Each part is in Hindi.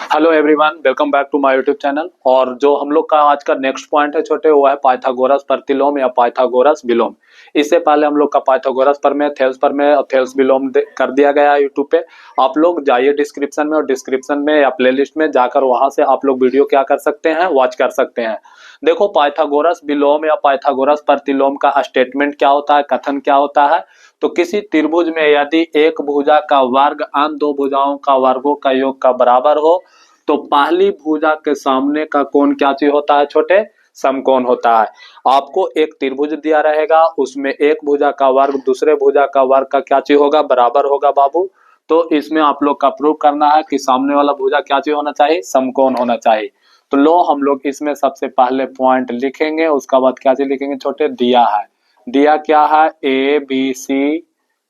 Hello everyone, welcome back to my YouTube channel. और जो हम लोग का आज का नेक्स्ट पॉइंट है छोटे, वो है पाइथागोरस प्रतिलोम या पाइथागोरस विलोम। इससे पहले हम लोग का पाइथागोरस प्रमेय, थेल्स प्रमेय और थेल्स विलोम कर दिया गया है यूट्यूब पे। आप लोग जाइए डिस्क्रिप्शन में, और डिस्क्रिप्शन में या प्लेलिस्ट में जाकर वहां से आप लोग वीडियो क्या कर सकते हैं, वॉच कर सकते हैं। देखो, पाइथागोरस विलोम या पाइथागोरस प्रतिलोम का स्टेटमेंट क्या होता है, कथन क्या होता है। तो किसी त्रिभुज में यदि एक भुजा का वर्ग अन्य दो भुजाओं का वर्गों का योग का बराबर हो, तो पहली भुजा के सामने का कोण क्या चीज होता है छोटे, समकोण होता है। आपको एक त्रिभुज दिया रहेगा, उसमें एक भुजा का वर्ग दूसरे भुजा का वर्ग का क्या चीज होगा, बराबर होगा बाबू। तो इसमें आप लोग का प्रूव करना है कि सामने वाला भुजा क्या चीज होना चाहिए, समकोण होना चाहिए। तो लो हम लोग इसमें सबसे पहले पॉइंट लिखेंगे, उसका बाद क्या चीज लिखेंगे छोटे, दिया है। दिया क्या है, A B C.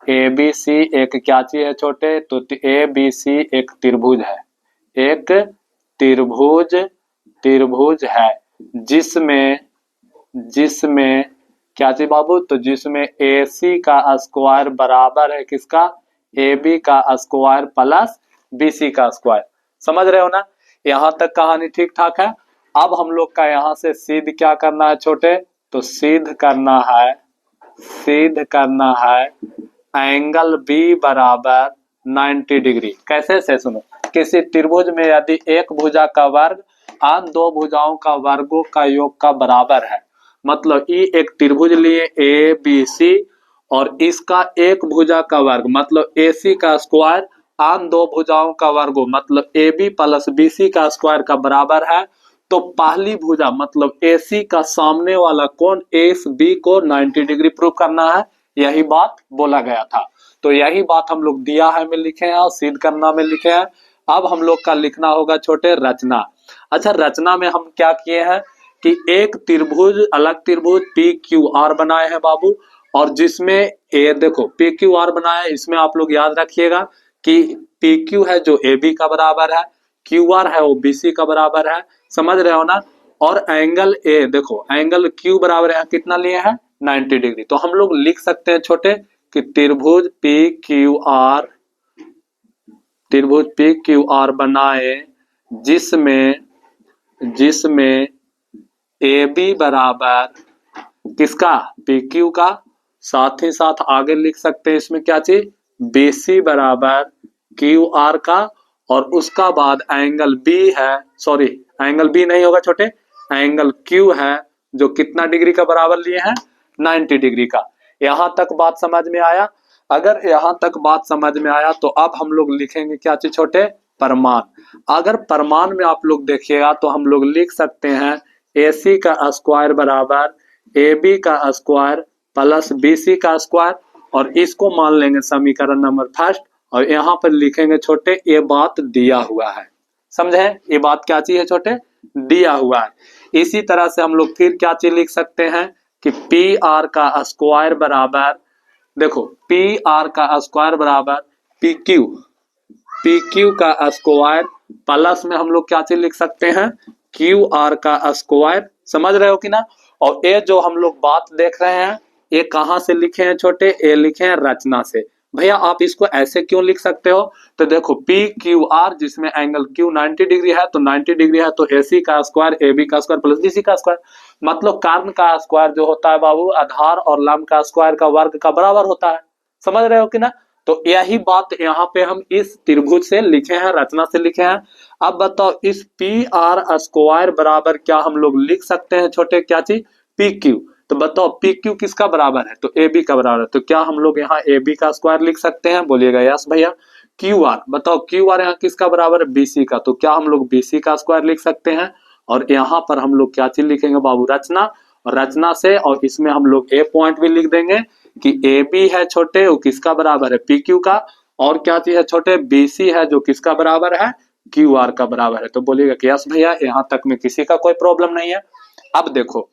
A B C एक क्या चीज है छोटे, तो ए बी सी एक त्रिभुज है। एक त्रिभुज त्रिभुज है जिसमें जिसमें क्या चीज बाबू, तो जिसमें ए सी का स्क्वायर बराबर है किसका, ए बी का स्क्वायर प्लस बी सी का स्क्वायर। समझ रहे हो ना, यहां तक कहानी ठीक ठाक है। अब हम लोग का यहां से सिद्ध क्या करना है छोटे, तो सिद्ध करना है एंगल बी बराबर 90 डिग्री। कैसे से सुनो, किसी त्रिभुज में यदि एक भुजा का वर्ग अन्य दो भुजाओं का वर्गों का योग का बराबर है, मतलब ये एक त्रिभुज लिए ए बी सी, और इसका एक भुजा का वर्ग मतलब ए सी का स्क्वायर अन्य दो भुजाओं का वर्ग मतलब A B plus B C का स्क्वायर का बराबर है। तो पहली भुजा मतलब ए सी का सामने वाला कोण एफ बी को 90 डिग्री प्रूव करना है, यही बात बोला गया था। तो यही बात हम लोग दिया है में लिखे हैं और सिद्ध करना में लिखे हैं। अब हम लोग का लिखना होगा छोटे रचना। अच्छा, रचना में हम क्या किए हैं कि एक त्रिभुज, अलग त्रिभुज पी क्यू आर बनाए हैं बाबू, और जिसमें ए देखो पी क्यू आर बनाए, इसमें आप लोग याद रखिएगा कि पी क्यू है जो ए बी का बराबर है, क्यू आर है वो बी सी का बराबर है। समझ रहे हो ना। और एंगल ए देखो, एंगल क्यू बराबर है कितना लिए हैं, 90 डिग्री। तो हम लोग लिख सकते हैं छोटे कि त्रिभुज पी क्यू आर बनाए जिसमें ए बी बराबर किसका, पी क्यू का, साथ ही साथ आगे लिख सकते हैं इसमें क्या चीज, बी सी बराबर क्यू आर का, और उसका बाद एंगल बी है, सॉरी एंगल बी नहीं होगा छोटे, एंगल क्यू है जो कितना डिग्री का बराबर लिए हैं, 90 डिग्री का। यहां तक बात समझ में आया। अगर यहां तक बात समझ में आया तो अब हम लोग लिखेंगे क्या चीज छोटे, प्रमाण। अगर प्रमाण में आप लोग देखिएगा तो हम लोग लिख सकते हैं ए सी का स्क्वायर बराबर ए बी का स्क्वायर प्लस बी सी का स्क्वायर, और इसको मान लेंगे समीकरण नंबर फर्स्ट, और यहाँ पर लिखेंगे छोटे ये बात दिया हुआ है। समझे, ये बात क्या चीज है छोटे, दिया हुआ है। इसी तरह से हम लोग फिर क्या चीज लिख सकते हैं कि पी आर का स्क्वायर बराबर, देखो पी आर का स्क्वायर बराबर पी क्यू का स्क्वायर प्लस में हम लोग क्या चीज लिख सकते हैं, क्यू आर का स्क्वायर। समझ रहे हो कि ना। और ये जो हम लोग बात देख रहे हैं, ये कहां से लिखे हैं छोटे, ये लिखे हैं रचना से। भैया आप इसको ऐसे क्यों लिख सकते हो, तो देखो पी क्यू आर जिसमें एंगल क्यू 90 डिग्री है, तो 90 डिग्री है तो ए सी का स्क्वायर ए बी का स्क्वायर प्लस बी सी का स्क्वायर, मतलब कर्ण का स्क्वायर जो होता है बाबू, आधार और लंब का स्क्वायर का वर्ग का बराबर होता है। समझ रहे हो कि ना। तो यही बात यहाँ पे हम इस त्रिभुज से लिखे हैं, रचना से लिखे हैं। अब बताओ इस पी आर स्क्वायर बराबर क्या हम लोग लिख सकते हैं छोटे, क्या चीज, पी क्यू। तो बताओ पी क्यू किसका बराबर है, तो ए बी का बराबर है, तो क्या हम लोग यहाँ ए बी का स्क्वायर लिख सकते हैं, बोलिएगा यस भैया। क्यू आर, बताओ क्यू आर यहाँ किसका बराबर है, बी सी का, तो क्या हम लोग बी सी का स्क्वायर लिख सकते हैं। और यहाँ पर हम लोग क्या चीज लिखेंगे बाबू, रचना। और रचना से और इसमें हम लोग ए पॉइंट भी लिख देंगे कि ए बी है छोटे वो किसका बराबर है, पी क्यू का, और क्या चीज है छोटे, बी सी है जो किसका बराबर है, क्यू आर का बराबर है। तो बोलिएगा कि यस भैया, यहाँ तक में किसी का कोई प्रॉब्लम नहीं है। अब देखो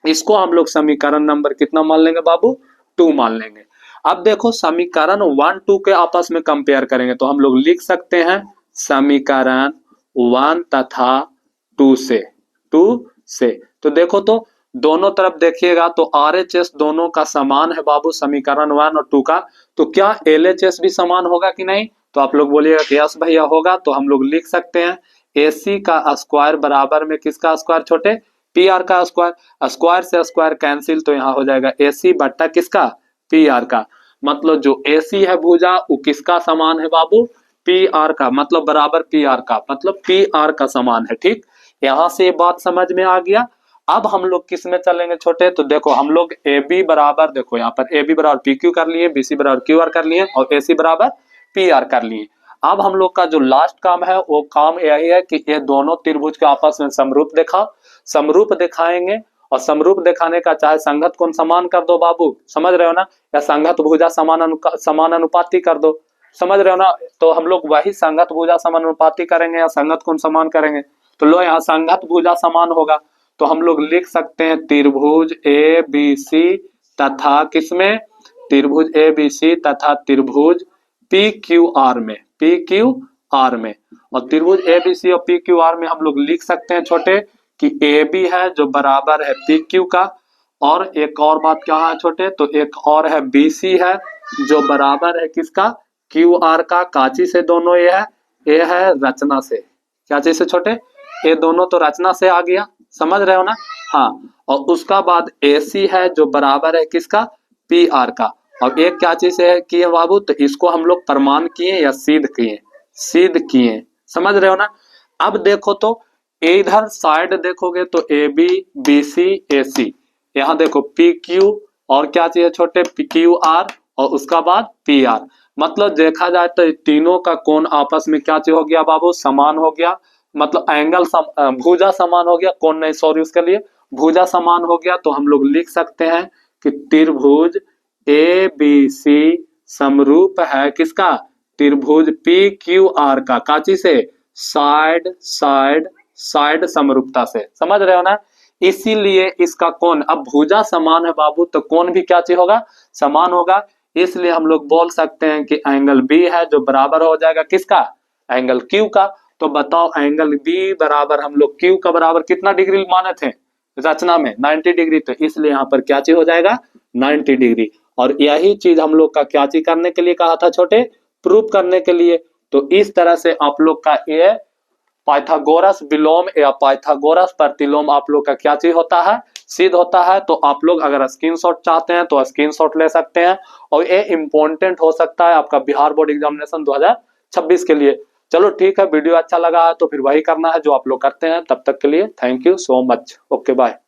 इसको हम लोग समीकरण नंबर कितना मान लेंगे बाबू, 2 मान लेंगे। अब देखो समीकरण 1 2 के आपस में कंपेयर करेंगे, तो हम लोग लिख सकते हैं समीकरण 1 तथा 2 से। तो देखो तो दोनों तरफ देखिएगा तो RHS दोनों का समान है बाबू, समीकरण 1 और 2 का। तो क्या LHS भी समान होगा कि नहीं, तो आप लोग बोलिएगा कि यस भैया होगा। तो हम लोग लिख सकते हैं AC का स्क्वायर बराबर में किसका स्क्वायर छोटे, PR का स्क्वायर। स्क्वायर से स्क्वायर कैंसिल, तो यहाँ हो जाएगा AC बट्टा किसका, PR का। मतलब जो AC है भुजा वो किसका समान है बाबू, PR का, मतलब बराबर PR का, मतलब PR का समान है। ठीक, यहाँ से ये बात समझ में आ गया। अब हम लोग किस में चलेंगे छोटे, तो देखो हम लोग AB बराबर, देखो यहाँ पर AB बराबर PQ कर लिए, BC बराबर QR कर लिए और AC बराबर PR कर लिए। अब हम लोग का जो लास्ट काम है वो काम यही है कि ये दोनों त्रिभुज के आपस में समरूप समरूप दिखाएंगे। और समरूप दिखाने का चाहे संगत कोण समान कर दो बाबू, समझ रहे हो ना, या संगत भुजा समानुपाती कर दो, समझ रहे हो ना। तो हम लोग वही संगत भुजा समानुपाती करेंगे या संगत कोण समान करेंगे। तो लो यहाँ संगत भुजा समान होगा, तो हम लोग लिख सकते हैं त्रिभुज ABC तथा किसमें, त्रिभुज ABC तथा त्रिभुज PQR में, PQR में। और त्रिभुज ABC और PQR में हम लोग लिख सकते हैं छोटे कि AB है जो बराबर है PQ का, और एक और बात क्या है छोटे, तो एक और है BC है जो बराबर है किसका, QR का। काची से दोनों ये है रचना से, क्या चीज से छोटे, ये दोनों तो रचना से आ गया, समझ रहे हो ना। हाँ, और उसका बाद AC है जो बराबर है किसका, PR का। और एक क्या चीज है किए बाबू, तो इसको हम लोग प्रमाण किए या सिद्ध किए, समझ रहे हो ना। अब देखो तो इधर साइड देखोगे तो AB BC AC, यहाँ देखो PQ और क्या चाहिए छोटे, QR और उसका बाद PR। मतलब देखा जाए तो तीनों का कोण आपस में क्या चीज हो गया बाबू, समान हो गया। मतलब एंगल भुजा समान हो गया, कोण नहीं, सॉरी, उसके लिए भुजा समान हो गया। तो हम लोग लिख सकते हैं कि त्रिभुज ABC समरूप है किसका, त्रिभुज PQR का। काची से, साइड समरूपता से, समझ रहे हो ना। इसीलिए इसका कोण, अब भुजा समान है बाबू तो कोण भी क्या चीज होगा, समान होगा। इसलिए हम लोग बोल सकते हैं कि एंगल B है जो बराबर हो जाएगा किसका, एंगल Q का। तो बताओ एंगल B बराबर हम लोग Q का बराबर कितना डिग्री माने थे रचना में, 90 डिग्री। तो इसलिए यहाँ पर क्या चीज हो जाएगा, 90 डिग्री। और यही चीज हम लोग का क्या चीज करने के लिए कहा था छोटे, प्रूफ करने के लिए। तो इस तरह से आप लोग का ये पाइथागोरस विलोम या पाइथागोरस प्रतिलोम आप लोग का क्या चीज होता है, सिद्ध होता है। तो आप लोग अगर स्क्रीनशॉट चाहते हैं तो स्क्रीनशॉट ले सकते हैं, और ये इंपॉर्टेंट हो सकता है आपका बिहार बोर्ड एग्जामिनेशन 2026 के लिए। चलो ठीक है, वीडियो अच्छा लगा है तो फिर वही करना है जो आप लोग करते हैं। तब तक के लिए thank you so much, okay bye.